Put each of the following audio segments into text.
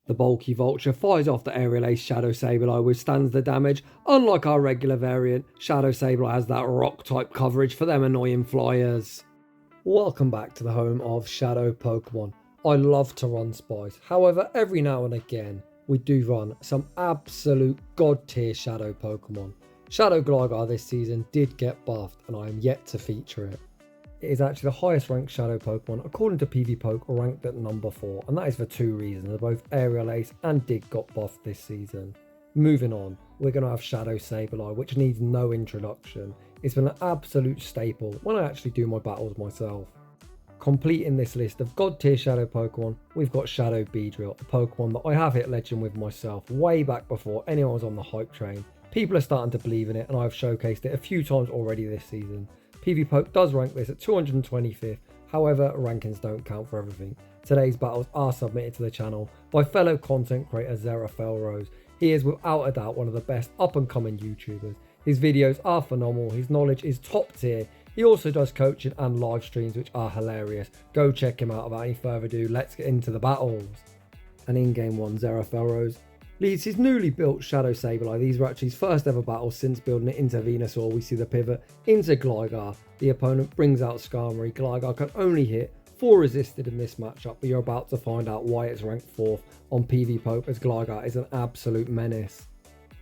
The bulky vulture fires off the aerial ace Shadow Sableye, withstands the damage. Unlike our regular variant, Shadow Sableye has that rock type coverage for them annoying flyers. Welcome back to the home of Shadow Pokemon. I love to run spies, however every now and again we do run some absolute god tier Shadow Pokemon. Shadow Gligar this season did get buffed and I am yet to feature it. It is actually the highest ranked Shadow Pokemon according to pvpoke, ranked at number 4, and that is for two reasons. Both Aerial Ace and Dig got buffed this season. Moving on, we're going to have Shadow Sableye, which needs no introduction. It's been an absolute staple when I actually do my battles myself. Completing this list of god tier Shadow Pokemon, we've got Shadow Beedrill, a Pokemon that I have hit legend with myself way back before anyone was on the hype train. People are starting to believe in it and I've showcased it a few times already this season. pvpoke does rank this at 225th, however rankings don't count for everything. Today's battles are submitted to the channel by fellow content creator Zera Felrose. He is without a doubt one of the best up and coming YouTubers. His videos are phenomenal, his knowledge is top tier. He also does coaching and live streams which are hilarious. Go check him out. Without any further ado, let's get into the battles. And in game 1, Zera Felrose leads his newly built Shadow Sableye. These were actually his first ever battles since building it into Venusaur. We see the pivot into Gligar. The opponent brings out Skarmory. Gligar can only hit 4 resisted in this matchup, but you're about to find out why it's ranked 4th on pvpoke, as Gligar is an absolute menace.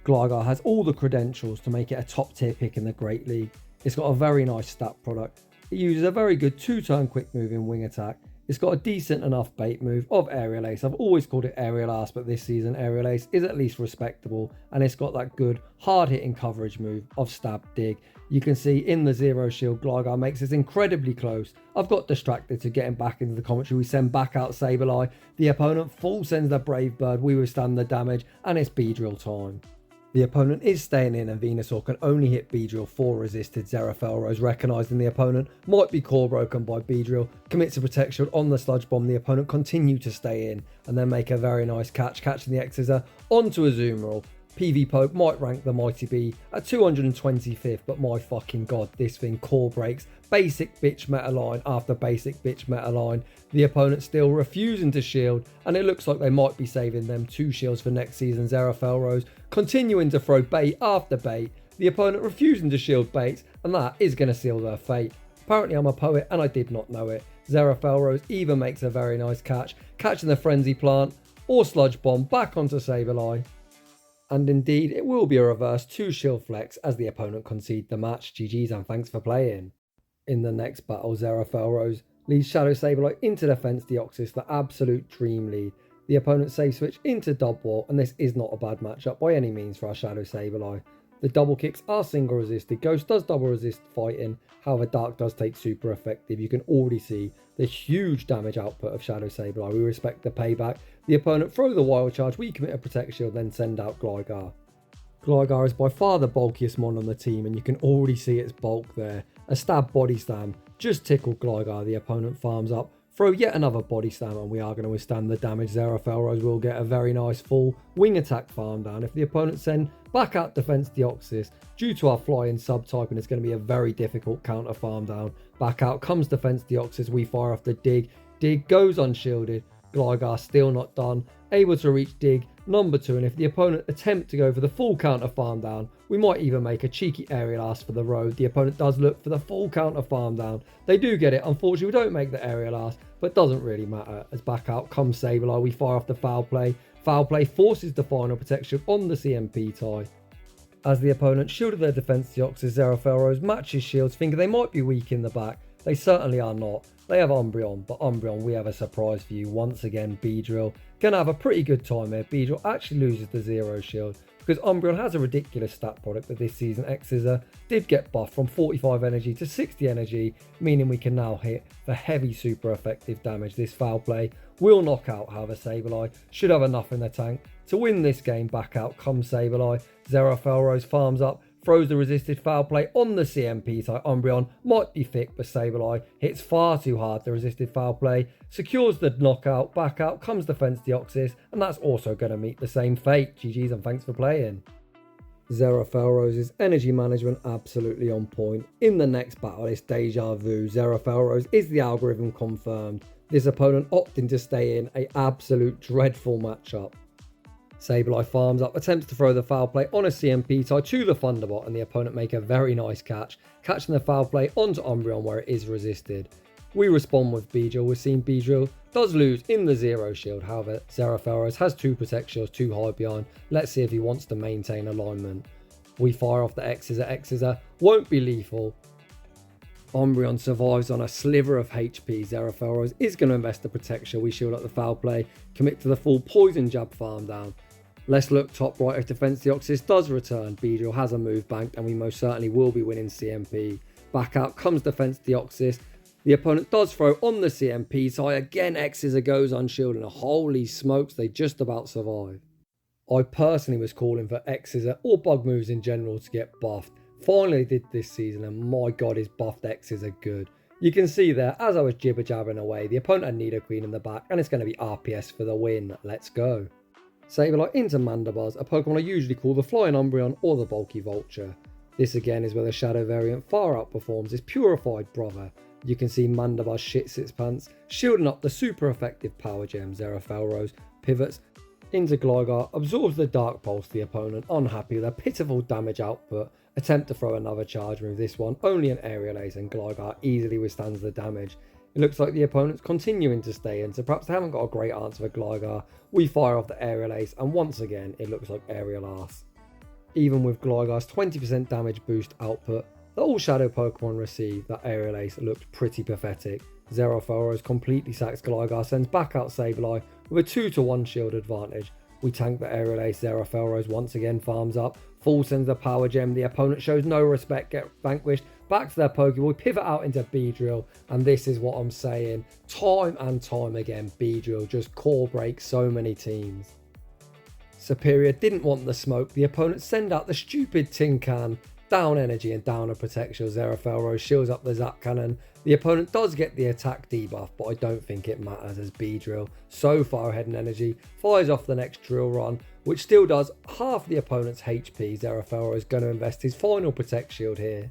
Gligar has all the credentials to make it a top tier pick in the Great League. It's got a very nice stat product. It uses a very good 2-turn quick moving wing attack. It's got a decent enough bait move of Aerial Ace. I've always called it Aerial Ass, but this season Aerial Ace is at least respectable, and it's got that good hard hitting coverage move of Stab Dig. You can see in the Zero Shield, Gligar makes this incredibly close. I've got distracted to getting back into the commentary. We send back out Sableye. The opponent full sends the Brave Bird. We withstand the damage, and it's Beedrill time. The opponent is staying in and Venusaur can only hit Beedrill 4 resisted. Zera Felrose, recognising the opponent might be core broken by Beedrill, commits a Protect Shield on the Sludge Bomb. The opponent continue to stay in and then make a very nice catch, catching the X-Scissor onto a Azumarill. pvpoke might rank the Mighty Bee at 225th, but my fucking god, this thing core breaks basic bitch meta line after basic bitch meta line. The opponent still refusing to shield, and it looks like they might be saving them 2 shields for next season. Zera Felrose continuing to throw bait after bait. The opponent refusing to shield baits, and that is going to seal their fate. Apparently I'm a poet and I did not know it. Zera Felrose even makes a very nice catch, catching the Frenzy Plant or Sludge Bomb back onto Sableye. And indeed, it will be a reverse 2 shield flex as the opponent concede the match. GG's and thanks for playing. In the next battle, Zera Felrose leads Shadow Sableye into defense Deoxys, the absolute dream lead. The opponent safe switch into Dubwall, and this is not a bad matchup by any means for our Shadow Sableye. The double kicks are single resisted. Ghost does double resist fighting, however Dark does take super effective. You can already see the huge damage output of Shadow Sableye. We respect the payback. The opponent throw the Wild Charge, we commit a Protect Shield, then send out Gligar. Gligar is by far the bulkiest mon on the team, and you can already see its bulk there. A stab body slam just tickled Gligar. The opponent farms up, throw yet another body slam, and we are going to withstand the damage. Zera Felrose will get a very nice full wing attack farm down. If the opponent send back out defense Deoxys, due to our flying subtyping, it's going to be a very difficult counter farm down. Back out comes defense Deoxys. We fire off the Dig. Dig goes unshielded. Gligar still not done, able to reach Dig number 2, and if the opponent attempt to go for the full counter farm down, we might even make a cheeky Aerial Ass for the road. The opponent does look for the full counter farm down. They do get it. Unfortunately, we don't make the Aerial Ass, but doesn't really matter as back out comes Sableye. We fire off the Foul Play. Foul Play forces the final protection on the CMP tie. As the opponent shielded their defense Deoxys, Zera Felrose matches shields, thinking they might be weak in the back. They certainly are not. They have Umbreon, but Umbreon, we have a surprise for you. Once again, Beedrill gonna have a pretty good time here. Beedrill actually loses the Zero Shield because Umbreon has a ridiculous stat product, but this season X-Scissor did get buffed from 45 energy to 60 energy, meaning we can now hit for heavy super effective damage. This Foul Play will knock out, however Sableye should have enough in the tank to win this game. Back out comes Sableye. Zera Felrose farms up, throws the resisted Foul Play on the CMP tie. Umbreon might be thick, but Sableye hits far too hard. The resisted Foul Play secures the knockout. Back out comes defense Deoxys, and that's also going to meet the same fate. GG's and thanks for playing. Zera Felrose's energy management absolutely on point. In the next battle, it's Deja Vu. Zera Felrose is the algorithm confirmed. This opponent opting to stay in a absolute dreadful matchup. Sableye farms up, attempts to throw the foul play on a CMP tie to the Thunderbot, and the opponent make a very nice catch, catching the foul play onto Umbreon where it is resisted. We respond with Beedrill. We've seen Beedrill does lose in the zero shield, however Zerafelros has 2 protect shields too high behind. Let's see if he wants to maintain alignment. We fire off the X-Scissor, won't be lethal. Umbreon survives on a sliver of HP. Zerafelros is going to invest the protection. We shield up the foul play, commit to the full poison jab farm down. Let's look top right if defense Deoxys does return. Beedrill has a move banked and we most certainly will be winning CMP. Back out comes defense Deoxys. The opponent does throw on the CMP tie. Again, X-Scissor goes unshielded and holy smokes, they just about survive. I personally was calling for X-Scissor or bug moves in general to get buffed. Finally did this season and my god, his buffed X-Scissor good. You can see there, as I was jibber jabbering away, the opponent had Nidoqueen in the back and it's going to be RPS for the win. Let's go. Sableye into Mandibuzz, a Pokemon I usually call the Flying Umbreon or the Bulky Vulture. This again is where the Shadow variant far outperforms his purified brother. You can see Mandibuzz shits its pants, shielding up the super effective Power Gem. Zerafelros pivots into Gligar, absorbs the Dark Pulse the opponent, unhappy with their pitiful damage output, attempt to throw another charge move, this one only an Aerial Ace and Gligar easily withstands the damage. It looks like the opponent's continuing to stay in, so perhaps they haven't got a great answer for Gligar. We fire off the Aerial Ace and once again it looks like Aerial Arse. Even with Gligar's 20% damage boost output that all Shadow Pokemon receive, that Aerial Ace looked pretty pathetic. Zerafelros completely sacks Gligar, sends back out Sableye with a 2-to-1 shield advantage. We tank the Aerial Ace, Zerafelros once again farms up, full sends the Power Gem, the opponent shows no respect, get vanquished, back to their Pokeball, pivot out into Beedrill, and this is what I'm saying, time and time again, Beedrill just core breaks so many teams. Superior didn't want the smoke, the opponent send out the stupid tin can, down energy and down a protection. Zerafelros shields up the Zap Cannon. The opponent does get the attack debuff, but I don't think it matters as Beedrill, so far ahead in energy, fires off the next drill run, which still does half the opponent's HP. Zerafelros is going to invest his final protect shield here.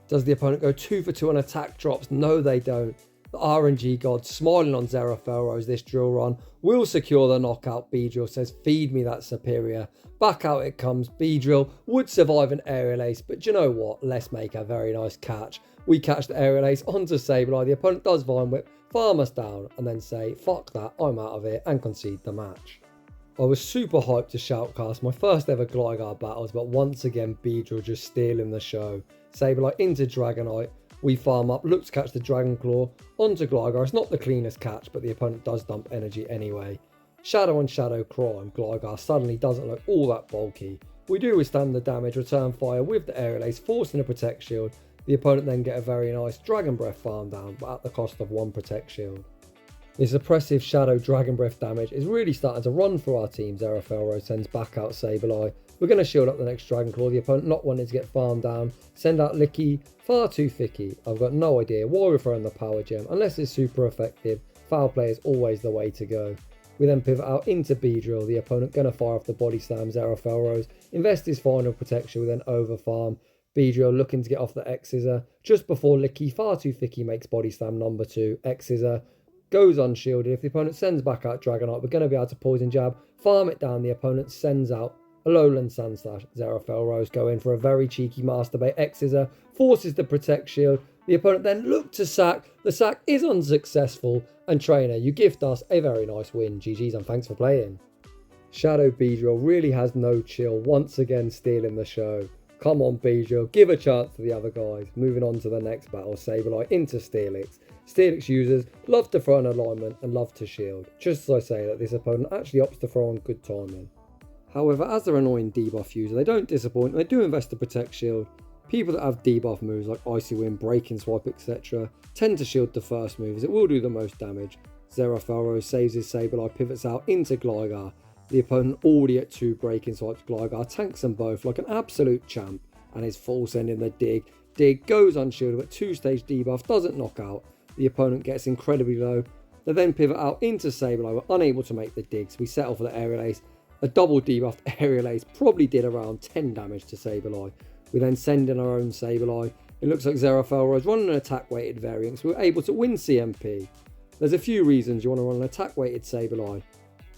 Does the opponent go 2 for 2 on attack drops? No, they don't. The RNG god smiling on Zerafelros this drill run will secure the knockout. Beedrill says, feed me that Superior. Back out it comes. Beedrill would survive an Aerial Ace, but you know what? Let's make a very nice catch. We catch the Aerial Ace onto Sableye. The opponent does Vine Whip, farm us down, and then say, fuck that, I'm out of here, and concede the match. I was super hyped to shoutcast my first ever Gligar battles, but once again Beedrill just stealing the show. Sableye into Dragonite. We farm up, look to catch the Dragon Claw onto Gligar. It's not the cleanest catch, but the opponent does dump energy anyway. Shadow on Shadow Crime. Gligar suddenly doesn't look all that bulky. We do withstand the damage, return fire with the Aerial Ace, forcing a Protect Shield. The opponent then get a very nice Dragon Breath farm down, but at the cost of 1 Protect Shield. This oppressive Shadow Dragon Breath damage is really starting to run for our team. Zerafelros sends back out Sableye. We're going to shield up the next Dragon Claw. The opponent not wanting to get farmed down. Send out Licky. Far too thicky. I've got no idea why we're throwing the Power Gem. Unless it's super effective, foul play is always the way to go. We then pivot out into Beedrill. The opponent going to fire off the Body Slam. Zerafelros invest his final protection with an over farm. Beedrill looking to get off the X-Scissor. Just before Licky, far too thicky, makes Body Slam number 2. X-Scissor goes unshielded. If the opponent sends back out Dragonite, we're going to be able to Poison Jab, farm it down. The opponent sends out Alolan Sandslash. Zerafelros go in for a very cheeky Masturbate. X-Scissor forces the Protect Shield. The opponent then look to sack. The sack is unsuccessful. And trainer, you gift us a very nice win. GG's and thanks for playing. Shadow Beedrill really has no chill, once again stealing the show. Come on Beedrill, give a chance to the other guys. Moving on to the next battle, Sableye into Steelix. Steelix users love to throw an alignment and love to shield. Just as I say that this opponent actually opts to throw on good timing. However, as their annoying debuff user, they don't disappoint and they do invest to Protect Shield. People that have debuff moves like Icy Wind, Breaking Swipe, etc. tend to shield the first move as it will do the most damage. Zerafelros saves his Sableye, pivots out into Gligar. The opponent already at 2 Breaking Swipes. Gligar tanks them both like an absolute champ and is full sending the dig. Dig goes unshielded but 2-stage debuff doesn't knock out. The opponent gets incredibly low. They then pivot out into Sableye. We're unable to make the digs. We settle for the Aerial Ace. A double debuffed Aerial Ace probably did around 10 damage to Sableye. We then send in our own Sableye. It looks like Zerafelros running an attack weighted variant, so we're able to win CMP. There's a few reasons you want to run an attack weighted Sableye.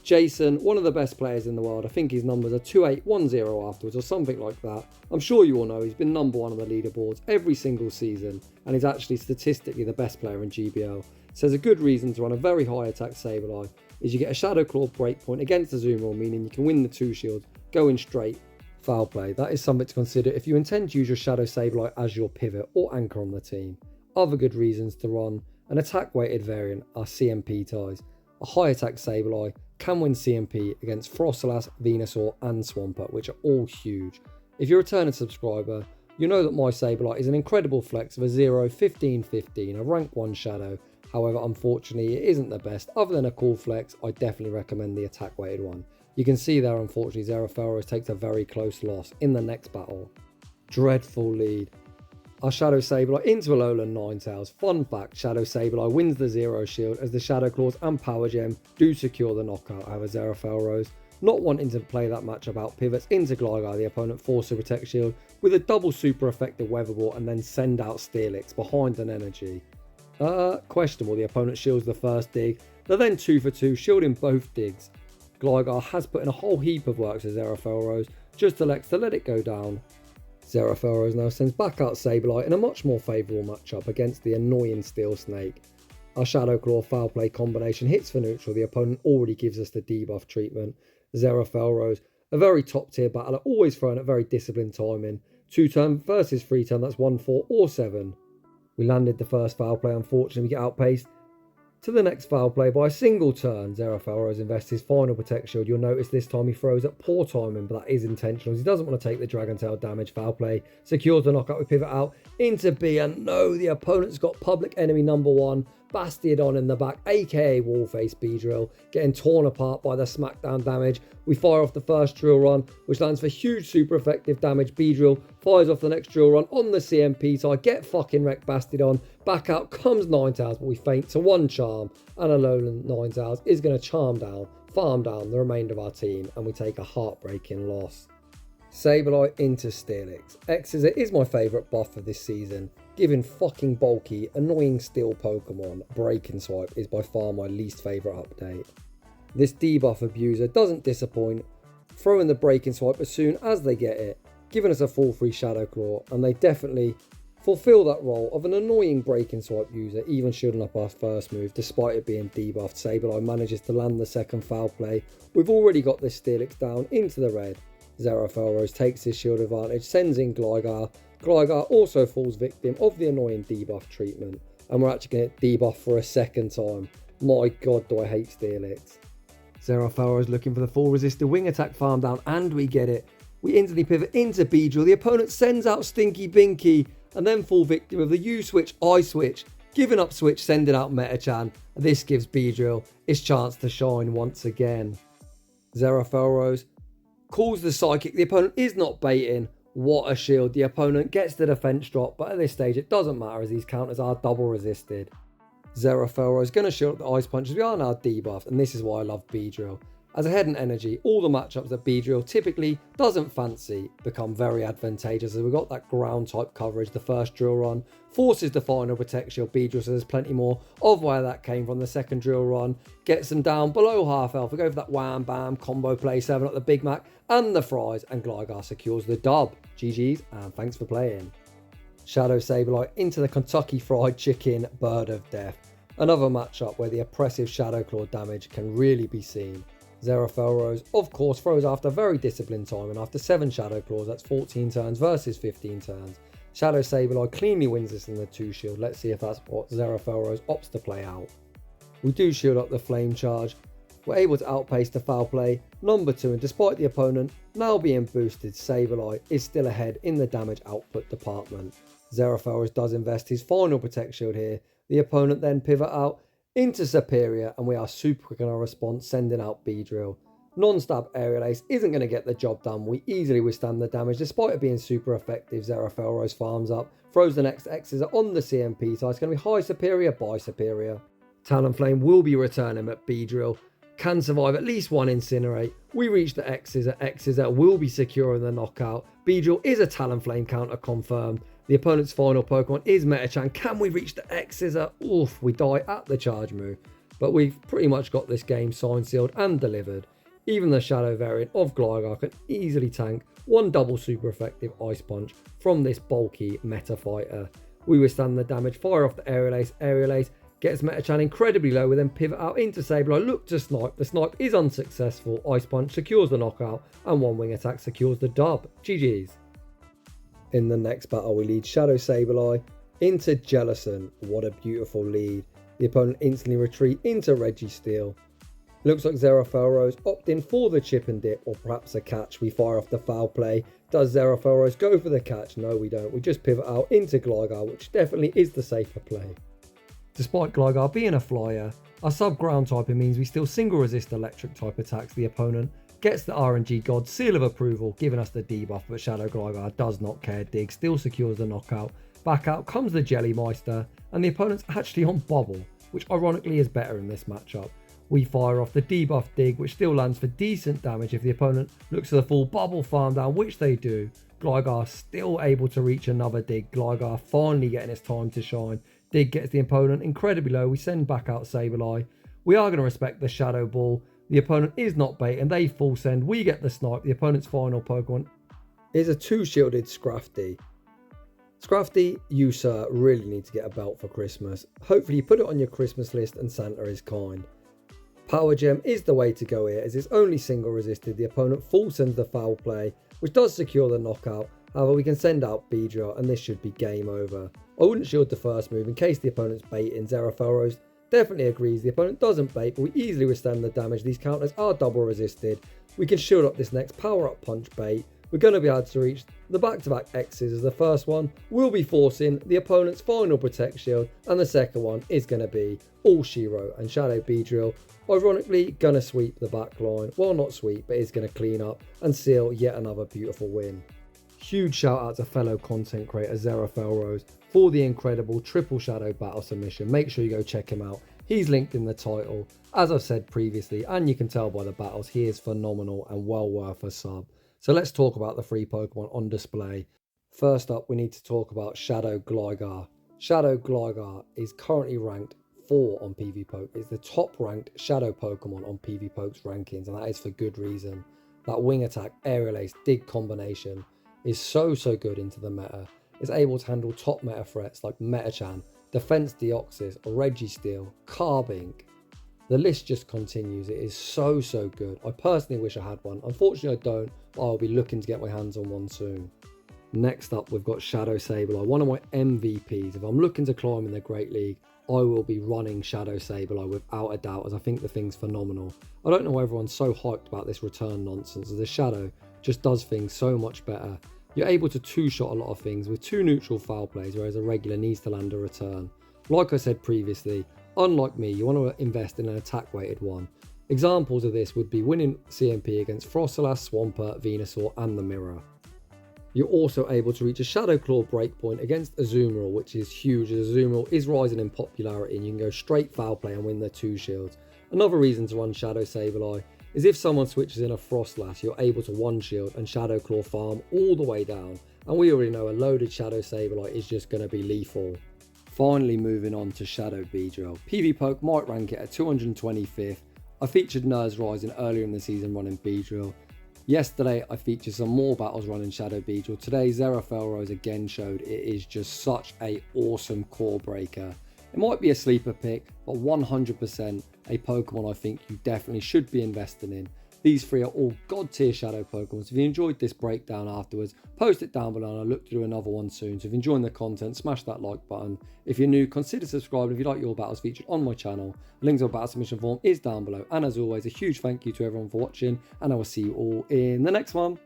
Jason, one of the best players in the world, I think his numbers are 2810 afterwards or something like that. I'm sure you all know he's been number one on the leaderboards every single season and he's actually statistically the best player in GBL. So there's a good reason to run a very high attack Sableye is you get a Shadow Claw breakpoint against the Azumarill, meaning you can win the 2 shields going straight. Foul play. That is something to consider if you intend to use your Shadow Sableye as your pivot or anchor on the team. Other good reasons to run an attack weighted variant are CMP ties. A high attack Sableye can win CMP against Frostlass, Venusaur and Swampert, which are all huge. If you're a returning subscriber, you know that my Sableye is an incredible flex of a 0, 15, 15, a rank 1 Shadow. However, unfortunately, it isn't the best. Other than a cool flex, I definitely recommend the attack weighted one. You can see there, unfortunately, Zerafelros takes a very close loss in the next battle. Dreadful lead. Our Shadow Sableye into Alolan Ninetales. Fun fact, Shadow Sableye wins the 0 shield as the Shadow Claws and Power Gem do secure the knockout. However, Zerafelros, not wanting to play that matchup out, pivots into Gligar, the opponent forced to protect shield with a double super effective Weather Ball and then send out Steelix behind an energy. Questionable, the opponent shields the first dig. They're then 2 for 2, shielding both digs. Gligar has put in a whole heap of work to Zerafelros, just elects to let it go down. Zerafelros now sends back out Sableye in a much more favourable matchup against the annoying Steel Snake. Our Shadow Claw Foul Play combination hits for neutral, the opponent already gives us the debuff treatment. Zerafelros, a very top tier battler, always throwing at very disciplined timing. 2 turn versus 3 turn, that's 1, 4 or 7. We landed the first foul play, unfortunately we get outpaced to the next foul play by a single turn. Zerafelros invests his final Protect Shield. You'll notice this time he throws at poor timing, but that is intentional. He doesn't want to take the Dragon Tail damage. Foul play secures the knockout. We pivot out into B, and no, the opponent's got public enemy number 1, Bastiodon in the back, aka Wallface Beedrill, getting torn apart by the smackdown damage. We fire off the first drill run, which lands for huge super effective damage. Beedrill fires off the next drill run on the CMP side. Get fucking wrecked, Bastiodon. Back out comes Ninetales, but we feint to 1 charm, and Alolan Ninetales is going to farm down the remainder of our team, and we take a heartbreaking loss. Sableye into Steelix. X's is my favourite buff for this season. Giving fucking bulky, annoying steel Pokemon Break and Swipe is by far my least favourite update. This debuff abuser doesn't disappoint, throwing the Break and Swipe as soon as they get it, giving us a full free Shadow Claw, and they definitely fulfill that role of an annoying Break and Swipe user, even shielding up our first move despite it being debuffed. Sableye manages to land the second foul play. We've already got this Steelix down into the red. Zerafelros takes his shield advantage, sends in Gligar. Gligar also falls victim of the annoying debuff treatment, and we're actually going to debuff for a second time. My god, do I hate Steelix. Zerafelros looking for the full resisted wing attack farm down, and we get it. We instantly pivot into Beedrill. The opponent sends out Stinky Binky and then fall victim of the U switch, I switch, giving up switch, sending out Medicham. This gives Beedrill its chance to shine once again. Zerafelros calls the Psychic. The opponent is not baiting. What a shield. The opponent gets the defense drop, but at this stage it doesn't matter as these counters are double resisted. Zerafelros is going to shield the Ice Punch as we are now debuffed, and this is why I love Beedrill. As a head and energy, all the matchups that Beedrill typically doesn't fancy become very advantageous as we've got that ground type coverage. The first drill run forces the final Protect Shield. Beedrill, so there's plenty more of where that came from. The second drill run gets them down below half health. We go for that wham bam combo play, 7 up the Big Mac and the fries, and Gligar secures the dub. GG's and thanks for playing. Shadow Sableye into the Kentucky Fried Chicken Bird of Death. Another matchup where the oppressive Shadow Claw damage can really be seen. Zerafelros, of course, throws after very disciplined time, and after 7 Shadow Claws, that's 14 turns versus 15 turns. Shadow Sableye cleanly wins this in the 2 shield. Let's see if that's what Zerafelros opts to play out. We do shield up the Flame Charge. We're able to outpace the foul play number 2, and despite the opponent now being boosted, Sableye is still ahead in the damage output department. Zerafelros does invest his final Protect Shield here. The opponent then pivot out into Superior, and we are super quick in our response, sending out Beedrill. Non-stab Aerial Ace isn't going to get the job done. We easily withstand the damage despite it being super effective. Zerafelros farms up, throws the next X's on the CMP side. It's going to be high Superior by Superior. Talonflame will be returning, but Beedrill can survive at least 1 Incinerate. We reach the X's that will be securing the knockout. Beedrill is a Talonflame counter confirmed. The opponent's final Pokemon is Medicham. Can we reach the X-Scissor? Oof, we die at the charge move. but we've pretty much got this game signed, sealed and delivered. Even the Shadow variant of Gligar can easily tank one double super effective Ice Punch from this bulky Meta Fighter. We withstand the damage, fire off the Aerial Ace gets Medicham incredibly low, we then pivot out into Sableye, look to snipe, the snipe is unsuccessful, Ice Punch secures the knockout, and one wing attack secures the dub. GG's. In the next battle we lead Shadow Sableye into Jellicent. What a beautiful lead. The opponent instantly retreat into Registeel. Looks like Zerafelrose opting for the chip and dip, or perhaps a catch. We fire off the foul play. Does Zerafelrose go for the catch? No, we don't. We just pivot out into Gligar, which definitely is the safer play. Despite Gligar being a flyer, our sub-ground typing means we still single resist electric type attacks. The opponent gets the RNG God seal of approval, giving us the debuff, but Shadow Gligar does not care. Dig still secures the knockout. Back out comes the Jellymeister, and the opponent's actually on Bubble, which ironically is better in this matchup. We fire off the debuff Dig, which still lands for decent damage if the opponent looks to the full Bubble farm down, which they do. Gligar still able to reach another Dig. Gligar finally getting its time to shine. Dig gets the opponent incredibly low. We send back out Sableye. We are going to respect the Shadow Ball. The opponent is not bait and they full send. We get the snipe. The opponent's final Pokemon is a 2-shielded Scrafty. Scrafty, you sir really need to get a belt for Christmas. Hopefully you put it on your Christmas list and Santa is kind. Power Gem is the way to go here as it's only single resisted. The opponent full sends the foul play, which does secure the knockout. However, we can send out Beedrill and this should be game over. I wouldn't shield the first move in case the opponent's baiting. Zerafelrose definitely agrees. The opponent doesn't bait, but we easily withstand the damage. These counters are double resisted. We can shield up this next power up punch bait. We're going to be able to reach the back-to-back X's as the first one will be forcing the opponent's final Protect Shield, and the second one is going to be all she wrote, and Shadow Beedrill ironically going to sweep the back line. Well, not sweep, but is going to clean up and seal yet another beautiful win. Huge shout out to fellow content creator Zerafelrose for the incredible triple shadow battle submission. Make sure you go check him out. He's linked in the title. As I've said previously, and you can tell by the battles, he is phenomenal and well worth a sub. So let's talk about the free Pokemon on display. First up, we need to talk about Shadow Gligar. Shadow Gligar is currently ranked 4 on pvpokes. It's the top ranked Shadow Pokemon on pvpokes rankings, and that is for good reason. That wing attack, aerial ace, dig combination is so good into the meta. It's able to handle top meta threats like Medicham, Defense Deoxys, Registeel, Carbink. The list just continues. It is so good. I personally wish I had one. Unfortunately I don't, but I'll be looking to get my hands on one soon. Next up we've got Shadow Sableye, one of my MVPs. If I'm looking to climb in the Great League, I will be running Shadow Sableye without a doubt, as I think the thing's phenomenal. I don't know why everyone's so hyped about this return nonsense, as the Shadow just does things so much better. You're able to two-shot a lot of things with 2 neutral foul plays, whereas a regular needs to land a return. Like I said previously, unlike me, you want to invest in an attack-weighted one. Examples of this would be winning CMP against Frostlass, Swampert, Venusaur and the Mirror. You're also able to reach a Shadow Claw breakpoint against Azumarill, which is huge as Azumarill is rising in popularity and you can go straight foul play and win their 2 shields. Another reason to run Shadow Sableye is if someone switches in a Frostlass, you're able to 1-shield and Shadow Claw farm all the way down, and we already know a loaded Shadow Sableye is just going to be lethal. Finally moving on to Shadow Beedrill. pvpoke might rank it at 225th. I featured Nerds Rising earlier in the season running Beedrill. Yesterday I featured some more battles running Shadow Beedrill. Today Zerafelrose again showed it is just such a awesome core breaker. It might be a sleeper pick, but 100% a Pokemon I think you definitely should be investing in. These 3 are all god tier Shadow Pokemon. So if you enjoyed this breakdown afterwards, post it down below and I'll look to do another one soon. So if you're enjoying the content, smash that like button. If you're new, consider subscribing if you like your battles featured on my channel. A link to a battle submission form is down below. And as always, a huge thank you to everyone for watching, and I will see you all in the next one.